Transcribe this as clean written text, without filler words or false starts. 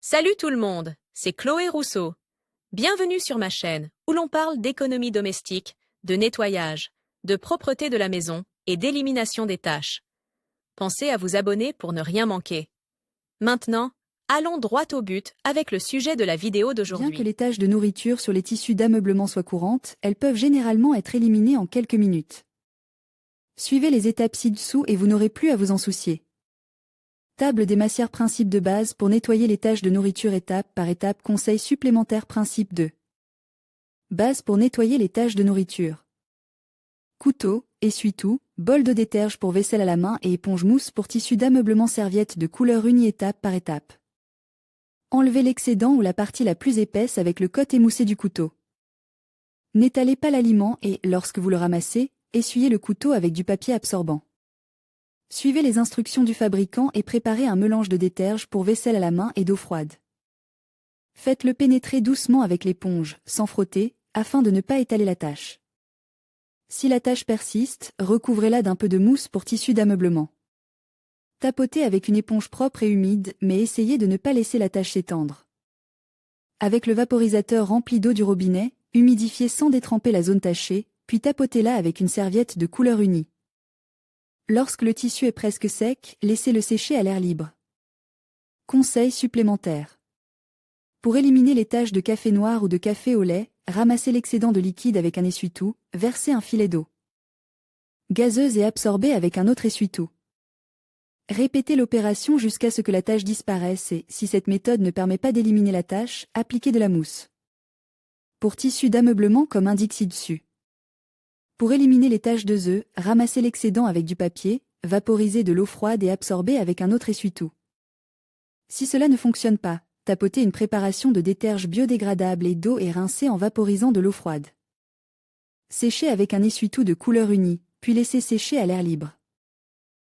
Salut tout le monde, c'est Chloé Rousseau. Bienvenue sur ma chaîne où l'on parle d'économie domestique, de nettoyage, de propreté de la maison et d'élimination des tâches. Pensez à vous abonner pour ne rien manquer. Maintenant, allons droit au but avec le sujet de la vidéo d'aujourd'hui. Bien que les taches de nourriture sur les tissus d'ameublement soient courantes, elles peuvent généralement être éliminées en quelques minutes. Suivez les étapes ci-dessous et vous n'aurez plus à vous en soucier. Table des matières principes de base pour nettoyer les taches de nourriture étape par étape. Conseil supplémentaire principe 2. Base pour nettoyer les taches de nourriture. Couteau, essuie-tout, bol de déterge pour vaisselle à la main et éponge mousse pour tissu d'ameublement. Serviette de couleur unie étape par étape. Enlevez l'excédent ou la partie la plus épaisse avec le côté émoussé du couteau. N'étalez pas l'aliment et, lorsque vous le ramassez, essuyez le couteau avec du papier absorbant. Suivez les instructions du fabricant et préparez un mélange de déterge pour vaisselle à la main et d'eau froide. Faites-le pénétrer doucement avec l'éponge, sans frotter, afin de ne pas étaler la tâche. Si la tâche persiste, recouvrez-la d'un peu de mousse pour tissu d'ameublement. Tapotez avec une éponge propre et humide, mais essayez de ne pas laisser la tâche s'étendre. Avec le vaporisateur rempli d'eau du robinet, humidifiez sans détremper la zone tachée, puis tapotez-la avec une serviette de couleur unie. Lorsque le tissu est presque sec, laissez-le sécher à l'air libre. Conseil supplémentaire. Pour éliminer les taches de café noir ou de café au lait, ramassez l'excédent de liquide avec un essuie-tout, versez un filet d'eau gazeuse et absorbez avec un autre essuie-tout. Répétez l'opération jusqu'à ce que la tache disparaisse et, si cette méthode ne permet pas d'éliminer la tache, appliquez de la mousse. Pour tissu d'ameublement comme indique ci-dessus. Pour éliminer les taches de œufs, ramassez l'excédent avec du papier, vaporisez de l'eau froide et absorbez avec un autre essuie-tout. Si cela ne fonctionne pas, tapotez une préparation de déterge biodégradable et d'eau et rincez en vaporisant de l'eau froide. Séchez avec un essuie-tout de couleur unie, puis laissez sécher à l'air libre.